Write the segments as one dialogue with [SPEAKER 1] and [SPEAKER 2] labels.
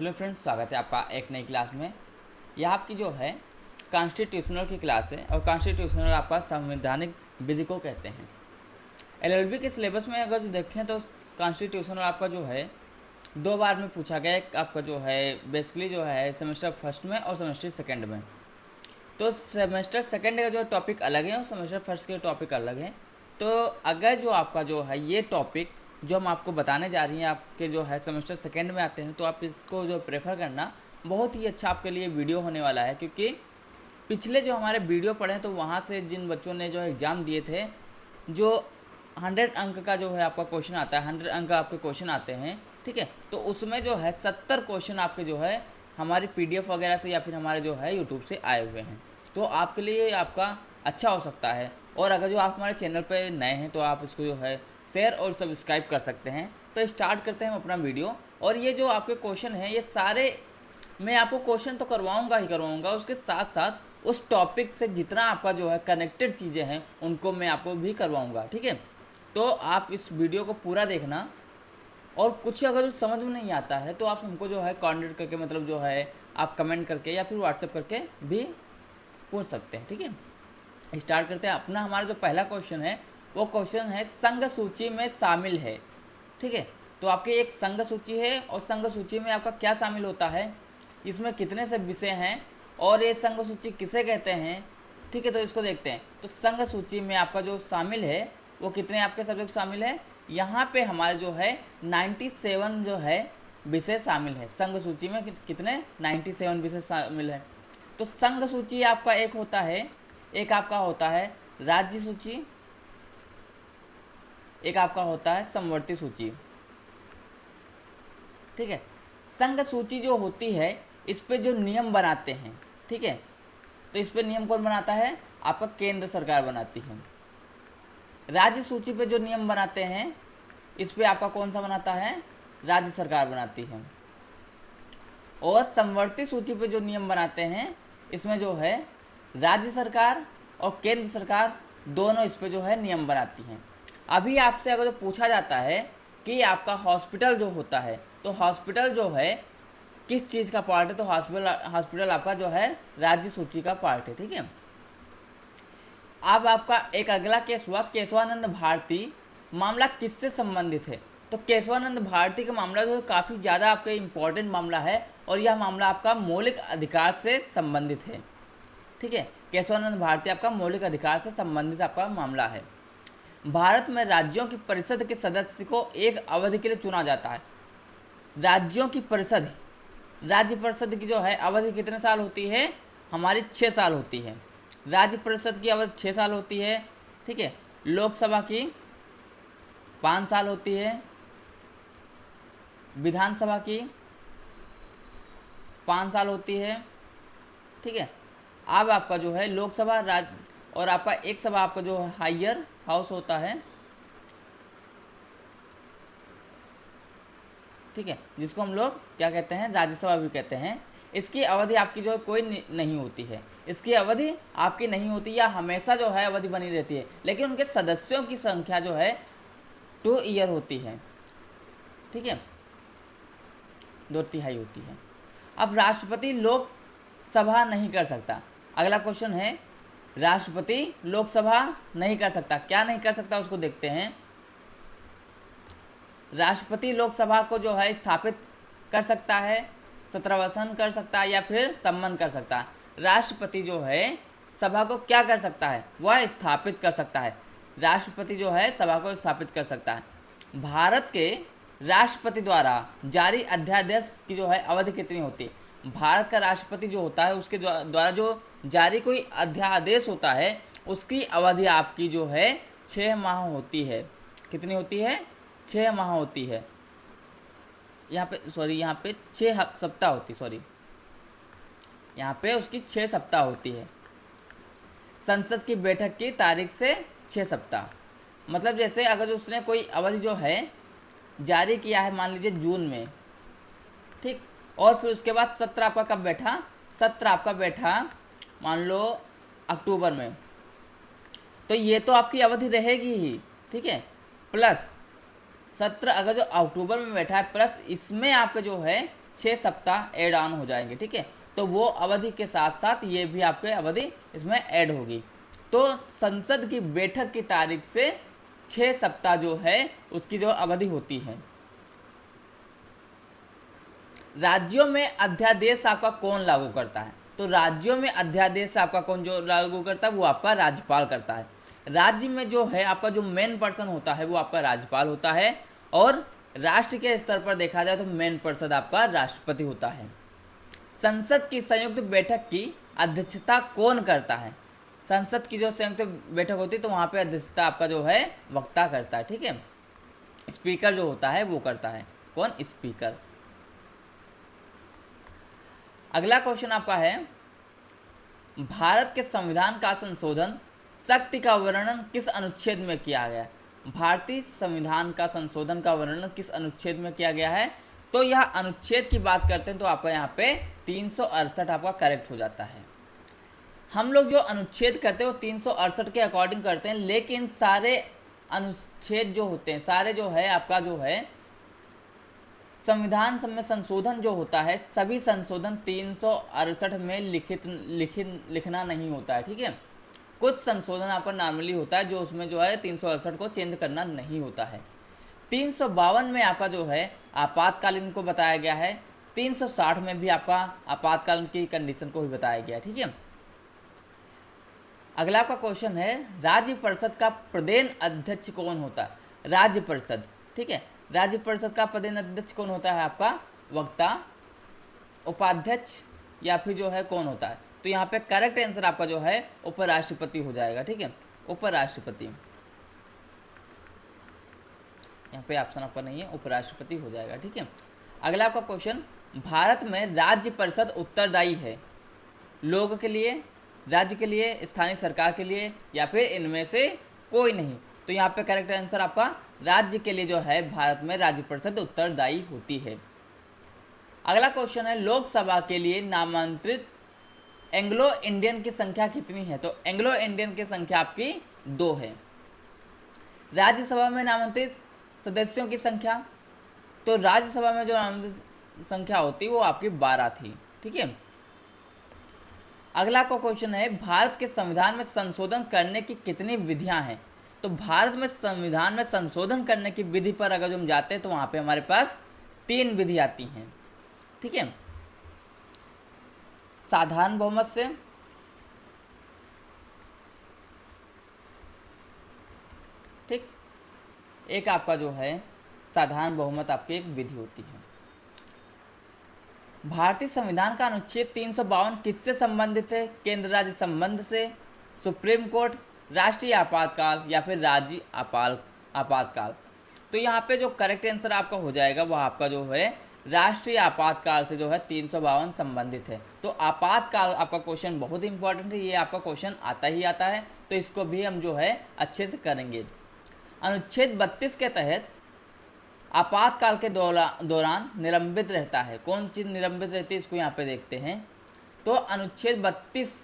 [SPEAKER 1] Hello friends, स्वागत है आपका एक नई क्लास में। यह आपकी जो है कॉन्स्टिट्यूशनल की क्लास है और कॉन्स्टिट्यूशनल आपका संवैधानिक विधि को कहते हैं। एलएलबी के सिलेबस में अगर जो देखें तो कॉन्स्टिट्यूशनल आपका जो है 2 बार में पूछा गया है। आपका जो है बेसिकली जो है सेमेस्टर फर्स्ट में और सेमेस्टर सेकेंड में। तो सेमेस्टर सेकेंड का जो टॉपिक अलग है और सेमेस्टर फर्स्ट के टॉपिक अलग है। तो अगर जो आपका जो है ये टॉपिक जो हम आपको बताने जा रही हैं आपके जो है सेमेस्टर सेकेंड में आते हैं, तो आप इसको जो प्रेफर करना बहुत ही अच्छा आपके लिए वीडियो होने वाला है। क्योंकि पिछले जो हमारे वीडियो पढ़े तो वहाँ से जिन बच्चों ने जो एग्ज़ाम दिए थे, जो 100 अंक का जो है आपका क्वेश्चन आता है, 100 अंक का आपके क्वेश्चन आते हैं, ठीक है। तो उसमें जो है 70 क्वेश्चन आपके जो है हमारी PDF वगैरह से या फिर हमारे जो है यूट्यूब से आए हुए हैं। तो आपके लिए आपका अच्छा हो सकता है। और अगर जो आप हमारे चैनल पर नए हैं तो आप इसको जो है शेयर और सब्सक्राइब कर सकते हैं। तो स्टार्ट करते हैं हम अपना वीडियो। और ये जो आपके क्वेश्चन हैं ये सारे मैं आपको क्वेश्चन तो करवाऊंगा ही करवाऊंगा, उसके साथ साथ उस टॉपिक से जितना आपका जो है कनेक्टेड चीज़ें हैं उनको मैं आपको भी करवाऊंगा, ठीक है। तो आप इस वीडियो को पूरा देखना। और कुछ अगर जो समझ में नहीं आता है तो आप हमको जो है कॉन्टेक्ट करके, मतलब जो है आप कमेंट करके या फिर व्हाट्सएप करके भी पूछ सकते हैं, ठीक है। स्टार्ट करते हैं अपना। हमारा जो पहला क्वेश्चन है वो क्वेश्चन है संघ सूची में शामिल है, ठीक है। तो आपकी एक संघ सूची है और संघ सूची में आपका क्या शामिल होता है, इसमें कितने से विषय हैं और ये संघ सूची किसे कहते हैं, ठीक है। तो इसको देखते हैं। तो संघ सूची में आपका जो शामिल है वो कितने आपके सब्जेक्ट शामिल है, यहाँ पे हमारे जो है 97 जो है विषय शामिल है। संघ सूची में कितने 97 विषय शामिल है। तो संघ सूची आपका एक होता है, एक आपका होता है राज्य सूची, एक आपका होता है समवर्ती सूची, ठीक है। संघ सूची जो होती है इस पे जो नियम बनाते हैं, ठीक है। तो इस पे नियम कौन बनाता है, आपका केंद्र सरकार बनाती है। राज्य सूची पे जो नियम बनाते हैं इस पे आपका कौन सा बनाता है, राज्य सरकार बनाती है। और समवर्ती सूची पे जो नियम बनाते हैं इसमें जो है राज्य सरकार और केंद्र सरकार दोनों इस पे जो है नियम बनाती हैं। अभी आपसे अगर जो पूछा जाता है कि आपका हॉस्पिटल जो होता है, तो हॉस्पिटल जो है किस चीज़ का पार्ट है, तो हॉस्पिटल आपका जो है राज्य सूची का पार्ट है, ठीक है। अब आपका एक अगला केस हुआ केशवानंद भारती। मामला किससे संबंधित है, तो केशवानंद भारती का मामला जो है काफ़ी ज़्यादा आपका इम्पोर्टेंट मामला है और यह मामला आपका मौलिक अधिकार से संबंधित है, ठीक है। केशवानंद भारती आपका मौलिक अधिकार से संबंधित आपका मामला है। भारत में राज्यों की परिषद के सदस्य को एक अवधि के लिए चुना जाता है। राज्यों की परिषद, राज्य परिषद की जो है अवधि कितने साल होती है, हमारी 6 साल होती है। राज्य परिषद की अवधि 6 साल होती है, ठीक है। लोकसभा की 5 साल होती है, विधानसभा की 5 साल होती है, ठीक है। अब आपका जो है लोकसभा राज्य और आपका एक सभा आपका जो हायर हाउस होता है, ठीक है, जिसको हम लोग क्या कहते हैं, राज्यसभा भी कहते हैं। इसकी अवधि आपकी जो है कोई नहीं होती है, इसकी अवधि आपकी नहीं होती या हमेशा जो है अवधि बनी रहती है, लेकिन उनके सदस्यों की संख्या जो है 2 ईयर होती है, ठीक है, 2/3 होती है। अब राष्ट्रपति लोकसभा नहीं कर सकता। अगला क्वेश्चन है राष्ट्रपति लोकसभा नहीं कर सकता, क्या नहीं कर सकता उसको देखते हैं। राष्ट्रपति लोकसभा को जो है स्थापित कर सकता है, सत्यावसान कर सकता है या फिर सम्मन कर सकता है। राष्ट्रपति जो है सभा को क्या कर सकता है, वह स्थापित कर सकता है। राष्ट्रपति जो है सभा को स्थापित कर सकता है। भारत के राष्ट्रपति द्वारा जारी अध्यादेश की जो है अवधि कितनी होती है, भारत का राष्ट्रपति जो होता है उसके द्वारा जो जारी कोई अध्यादेश होता है उसकी अवधि आपकी जो है 6 माह होती है। कितनी होती है, 6 माह होती है। यहाँ पे 6 सप्ताह होती, यहाँ पे उसकी 6 सप्ताह होती है। संसद की बैठक की तारीख से 6 सप्ताह, मतलब जैसे अगर उसने कोई अवधि जो है जारी किया है, मान लीजिए जून में, ठीक, और फिर उसके बाद सत्र आपका कब बैठा, सत्र आपका बैठा मान लो अक्टूबर में, तो ये तो आपकी अवधि रहेगी ही, ठीक है। प्लस सत्र अगर जो अक्टूबर में बैठा है प्लस इसमें आपका जो है 6 सप्ताह ऐड ऑन हो जाएंगे, ठीक है। तो वो अवधि के साथ साथ ये भी आपके अवधि इसमें ऐड होगी। तो संसद की बैठक की तारीख से 6 सप्ताह जो है उसकी जो अवधि होती है। राज्यों में अध्यादेश आपका कौन लागू करता है? तो राज्यों में अध्यादेश आपका कौन जो लागू करता है? वो आपका राज्यपाल करता है। राज्य में जो है आपका जो मेन पर्सन होता है वो आपका राज्यपाल होता है, और राष्ट्र के स्तर पर देखा जाए तो मेन पर्सन आपका राष्ट्रपति होता है। संसद की संयुक्त बैठक की अध्यक्षता कौन करता है? संसद की जो संयुक्त बैठक होती है तो वहाँ पे अध्यक्षता आपका जो है वक्ता करता है, ठीक है। स्पीकर जो होता है वो करता है, कौन? स्पीकर। अगला क्वेश्चन आपका है, भारत के संविधान का संशोधन शक्ति का वर्णन किस अनुच्छेद में किया गया है? भारतीय संविधान का संशोधन का वर्णन किस अनुच्छेद में किया गया है? तो यह अनुच्छेद की बात करते हैं तो आपका यहाँ पे 368 आपका करेक्ट हो जाता है। हम लोग जो अनुच्छेद करते हैं वो 368 के अकॉर्डिंग करते हैं, लेकिन सारे अनुच्छेद जो होते हैं, सारे जो है आपका जो है संविधान में संशोधन जो होता है, सभी संशोधन 368 में लिखना नहीं होता है, ठीक है। कुछ संशोधन आपका नॉर्मली होता है जो उसमें जो है 368 को चेंज करना नहीं होता है। 352 में आपका जो है आपातकालीन को बताया गया है, 360 में भी आपका आपातकालीन की कंडीशन को भी बताया गया है, ठीक है। अगला आपका क्वेश्चन है, राज्य परिषद का प्रदेन अध्यक्ष कौन होता है? राज्य परिषद, ठीक है, राज्य परिषद का प्रदेन अध्यक्ष कौन होता है? आपका वक्ता, उपाध्यक्ष, या फिर जो है कौन होता है? तो यहाँ पे करेक्ट आंसर आपका जो है उपराष्ट्रपति हो जाएगा, ठीक है, उपराष्ट्रपति। यहाँ पे ऑप्शन आपका नहीं है, उपराष्ट्रपति हो जाएगा, ठीक है। अगला आपका क्वेश्चन, भारत में राज्य परिषद उत्तरदायी है लोगों के लिए, राज्य के लिए, स्थानीय सरकार के लिए, या फिर इनमें से कोई नहीं? तो यहाँ पे करेक्ट आंसर आपका राज्य के लिए जो है भारत में राज्य परिषद उत्तरदायी होती है। अगला क्वेश्चन है, लोकसभा के लिए नामांकित एंग्लो इंडियन की संख्या कितनी है? तो एंग्लो इंडियन की संख्या आपकी 2 है। राज्यसभा में नामांकित सदस्यों की संख्या, तो राज्यसभा में जो नामांकित संख्या होती है वो आपकी 12 थी, ठीक है। अगला आपका क्वेश्चन है, भारत के संविधान में संशोधन करने की कितनी विधियां हैं? तो भारत में संविधान में संशोधन करने की विधि पर अगर हम जाते हैं तो वहां पे हमारे पास 3 विधि आती हैं, ठीक है। साधारण बहुमत से, ठीक, एक आपका जो है साधारण बहुमत आपकी एक विधि होती है। भारतीय संविधान का अनुच्छेद 352 किससे संबंधित है? केंद्र राज्य संबंध से, सुप्रीम कोर्ट, राष्ट्रीय आपातकाल, या फिर राज्य आपातकाल? तो यहाँ पे जो करेक्ट आंसर आपका हो जाएगा वह आपका जो है राष्ट्रीय आपातकाल से जो है 352 संबंधित है। तो आपातकाल आपका क्वेश्चन बहुत इंपॉर्टेंट है, ये आपका क्वेश्चन आता ही आता है, तो इसको भी हम जो है अच्छे से करेंगे। अनुच्छेद 32 के तहत आपातकाल के दौरान निलंबित रहता है, कौन चीज़ निलंबित रहती है इसको यहाँ पे देखते हैं। तो अनुच्छेद 32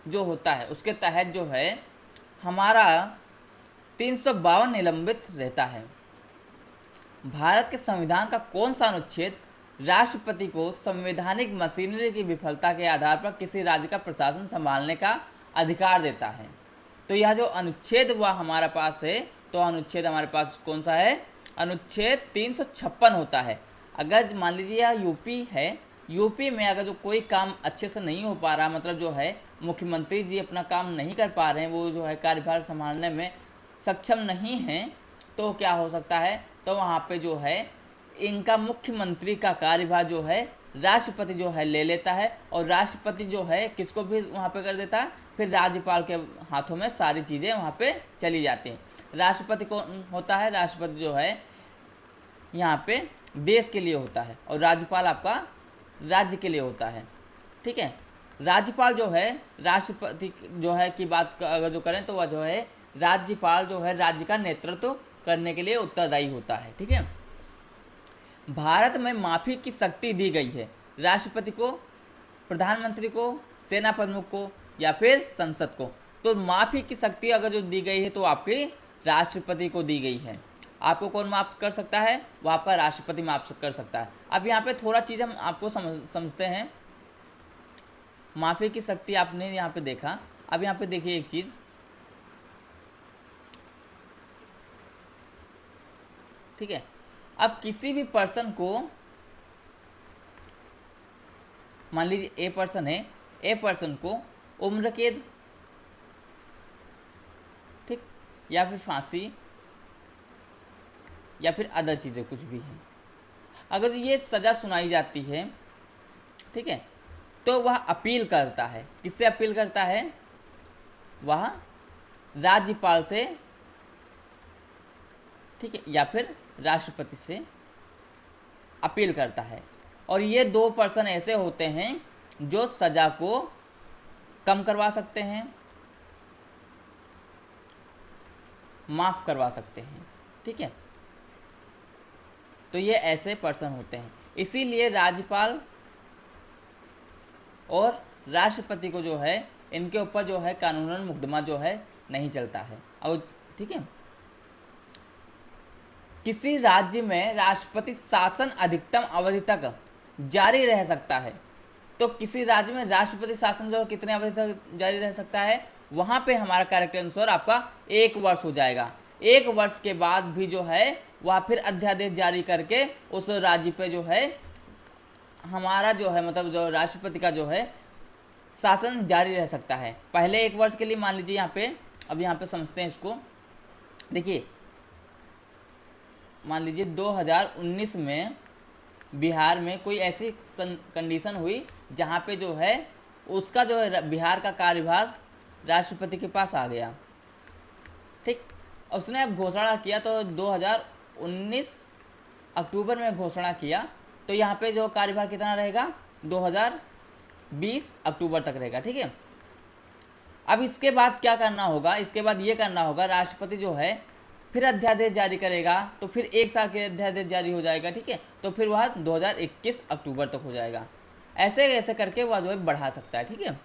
[SPEAKER 1] जो होता है उसके तहत जो है हमारा 352 निलंबित रहता है। भारत के संविधान का कौन सा अनुच्छेद राष्ट्रपति को संवैधानिक मशीनरी की विफलता के आधार पर किसी राज्य का प्रशासन संभालने का अधिकार देता है? तो यह जो अनुच्छेद हुआ हमारे पास है, तो अनुच्छेद हमारे पास कौन सा है? अनुच्छेद 356 होता है। अगर मान लीजिए यह यूपी है, यूपी में अगर जो कोई काम अच्छे से नहीं हो पा रहा, मतलब जो है मुख्यमंत्री जी अपना काम नहीं कर पा रहे हैं, वो जो है कार्यभार संभालने में सक्षम नहीं हैं, तो क्या हो सकता है? तो वहाँ पे जो है इनका मुख्यमंत्री का कार्यभार जो है राष्ट्रपति जो है ले लेता है, और राष्ट्रपति जो है किसको भी वहाँ पे कर देता है, फिर राज्यपाल के हाथों में सारी चीज़ें वहाँ पे चली जाती हैं। राष्ट्रपति कौन होता है? राष्ट्रपति जो है यहाँ पे देश के लिए होता है, और राज्यपाल आपका राज्य के लिए होता है, ठीक है। राज्यपाल जो है राष्ट्रपति जो है की बात अगर जो करें तो वह जो है राज्यपाल जो है राज्य का नेतृत्व करने के लिए उत्तरदायी होता है, ठीक है। भारत में माफी की शक्ति दी गई है राष्ट्रपति को, प्रधानमंत्री को, सेना प्रमुख को, या फिर संसद को? तो माफी की शक्ति अगर जो दी गई है तो आपकी राष्ट्रपति को दी गई है। आपको कौन माफ कर सकता है? वो आपका राष्ट्रपति माफ कर सकता है। अब यहाँ पे थोड़ा चीज़ हम आपको समझते हैं। माफ़ी की शक्ति आपने यहाँ पे देखा। अब यहाँ पे देखिए एक चीज़, ठीक है। अब किसी भी पर्सन को, मान लीजिए ए पर्सन है, ए पर्सन को उम्र कैद, ठीक, या फिर फांसी, या फिर अदर चीज़ें कुछ भी हैं, अगर ये सज़ा सुनाई जाती है, ठीक है, तो वह अपील करता है। किससे अपील करता है? वह राज्यपाल से, ठीक है, या फिर राष्ट्रपति से अपील करता है। और ये दो पर्सन ऐसे होते हैं जो सज़ा को कम करवा सकते हैं, माफ़ करवा सकते हैं, ठीक है। तो ये ऐसे पर्सन होते हैं। इसीलिए राज्यपाल और राष्ट्रपति को जो है, इनके ऊपर जो है कानूनन मुकदमा जो है नहीं चलता है। और ठीक है, किसी राज्य में राष्ट्रपति शासन अधिकतम अवधि तक जारी रह सकता है। तो किसी राज्य में राष्ट्रपति शासन जो कितने अवधि तक जारी रह सकता है? वहाँ पे हमारा करेक्ट आंसर आपका 1 वर्ष हो जाएगा। 1 वर्ष के बाद भी जो है वह फिर अध्यादेश जारी करके उस राज्य पे जो है हमारा जो है मतलब जो राष्ट्रपति का जो है शासन जारी रह सकता है। पहले 1 वर्ष के लिए मान लीजिए यहाँ पे, अब यहाँ पे समझते हैं इसको। देखिए, मान लीजिए 2019 में बिहार में कोई ऐसी कंडीशन हुई जहाँ पे जो है उसका जो है बिहार का कार्यभार राष्ट्रपति के पास आ गया, ठीक। उसने अब घोषणा किया तो 2019 अक्टूबर में घोषणा किया, तो यहाँ पे जो कार्यभार कितना रहेगा? 2020 अक्टूबर तक रहेगा, ठीक है। अब इसके बाद क्या करना होगा? इसके बाद ये करना होगा, राष्ट्रपति जो है फिर अध्यादेश जारी करेगा, तो फिर 1 साल के अध्यादेश जारी हो जाएगा, ठीक है। तो फिर वह 2021 अक्टूबर तक हो जाएगा। ऐसे ऐसे करके वह जो है बढ़ा सकता है, ठीक है।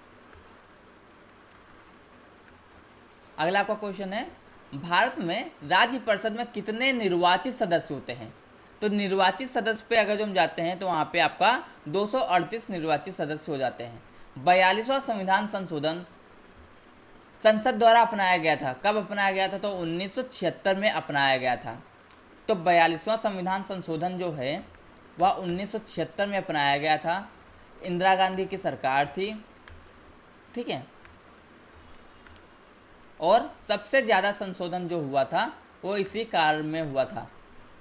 [SPEAKER 1] अगला आपका क्वेश्चन है, भारत में राज्य परिषद में कितने निर्वाचित सदस्य होते हैं? तो निर्वाचित सदस्य पे अगर जो हम जाते हैं तो वहाँ पे आपका 238 निर्वाचित सदस्य हो जाते हैं। 42वां संविधान संशोधन संसद द्वारा अपनाया गया था। कब अपनाया गया था? तो 1976 में अपनाया गया था। तो 42वां संविधान संशोधन जो है वह 1976 में अपनाया गया था। इंदिरा गांधी की सरकार थी, ठीक है। और सबसे ज़्यादा संशोधन जो हुआ था वो इसी काल में हुआ था।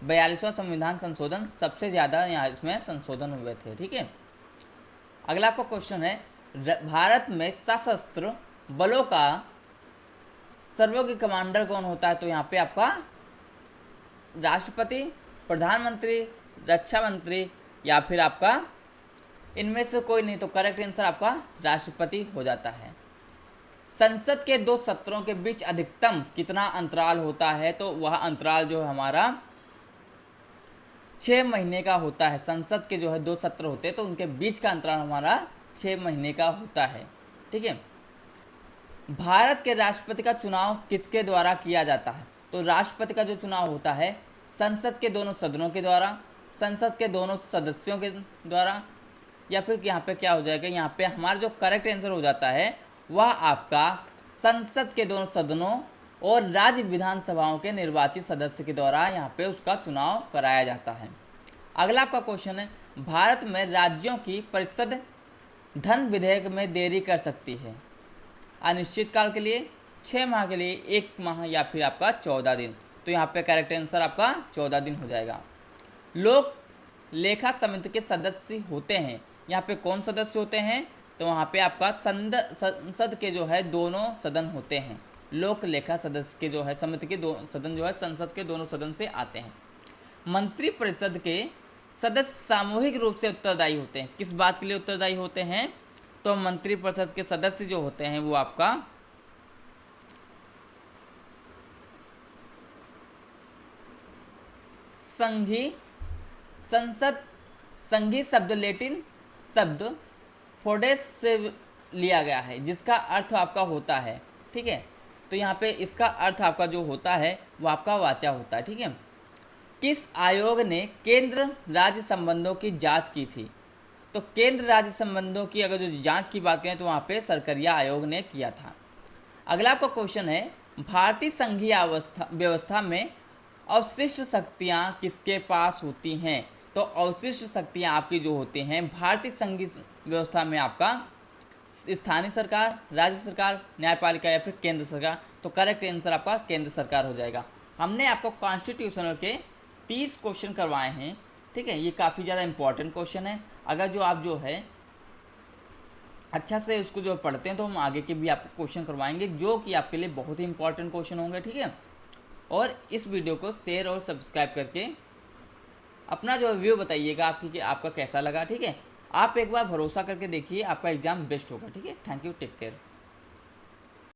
[SPEAKER 1] 42वां संविधान संशोधन सबसे ज़्यादा यहाँ इसमें संशोधन हुए थे, ठीक है। अगला आपका क्वेश्चन है, भारत में सशस्त्र बलों का सर्वोच्च कमांडर कौन होता है? तो यहाँ पे आपका राष्ट्रपति, प्रधानमंत्री, रक्षा मंत्री, या फिर आपका इनमें से कोई नहीं। तो करेक्ट आंसर आपका राष्ट्रपति हो जाता है। संसद के 2 सत्रों के बीच अधिकतम कितना अंतराल होता है? तो वह अंतराल जो है हमारा 6 महीने का होता है। संसद के जो है 2 सत्र होते हैं तो उनके बीच का अंतराल हमारा 6 महीने का होता है, ठीक है। भारत के राष्ट्रपति का चुनाव किसके द्वारा किया जाता है? तो राष्ट्रपति का जो चुनाव होता है संसद के दोनों सदनों के द्वारा, संसद के दोनों सदस्यों के द्वारा, या फिर यहाँ पे क्या हो जाएगा, यहाँ पे हमारा जो करेक्ट आंसर हो जाता है वह आपका संसद के दोनों सदनों और राज्य विधानसभाओं के निर्वाचित सदस्य के द्वारा यहाँ पे उसका चुनाव कराया जाता है। अगला आपका क्वेश्चन है, भारत में राज्यों की परिषद धन विधेयक में देरी कर सकती है अनिश्चित काल के लिए, 6 माह के लिए, 1 माह, या फिर आपका 14 दिन। तो यहाँ पे करेक्ट आंसर आपका 14 दिन हो जाएगा। लोक लेखा समिति के सदस्य होते हैं, यहाँ पे कौन सदस्य होते हैं? तो वहाँ पे आपका संसद के जो है दोनों सदन होते हैं। लोक लेखा सदस्य के जो है समिति के 2 सदन जो है संसद के दोनों सदन से आते हैं। मंत्री परिषद के सदस्य सामूहिक रूप से उत्तरदायी होते हैं। किस बात के लिए उत्तरदायी होते हैं? तो मंत्री परिषद के सदस्य जो होते हैं वो आपका संघी शब्द लैटिन शब्द फोडेस से लिया गया है, जिसका अर्थ आपका होता है, ठीक है। तो यहाँ पे इसका अर्थ आपका जो होता है वो आपका वाचा होता है, ठीक है। किस आयोग ने केंद्र राज्य संबंधों की जांच की थी? तो केंद्र राज्य संबंधों की अगर जो जांच की बात करें तो वहाँ पे सरकरिया आयोग ने किया था। अगला आपका क्वेश्चन है, भारतीय संघीय व्यवस्था में अवशिष्ट शक्तियाँ किसके पास होती हैं? तो अवशिष्ट शक्तियाँ आपकी जो होती हैं भारतीय संघीय व्यवस्था में आपका स्थानीय सरकार, राज्य सरकार, न्यायपालिका या फिर केंद्र सरकार। तो करेक्ट आंसर आपका केंद्र सरकार हो जाएगा। हमने आपको कॉन्स्टिट्यूशनल के 30 क्वेश्चन करवाए हैं, ठीक है। ये काफ़ी ज़्यादा इंपॉर्टेंट क्वेश्चन है। अगर जो आप जो है अच्छा से उसको जो पढ़ते हैं तो हम आगे के भी आपको क्वेश्चन करवाएंगे जो कि आपके लिए बहुत ही इंपॉर्टेंट क्वेश्चन होंगे, ठीक है। और इस वीडियो को शेयर और सब्सक्राइब करके अपना जो रिव्यू बताइएगा आपकी कि आपका कैसा लगा, ठीक है। आप एक बार भरोसा करके देखिए, आपका एग्ज़ाम बेस्ट होगा, ठीक है। Thank you, take care.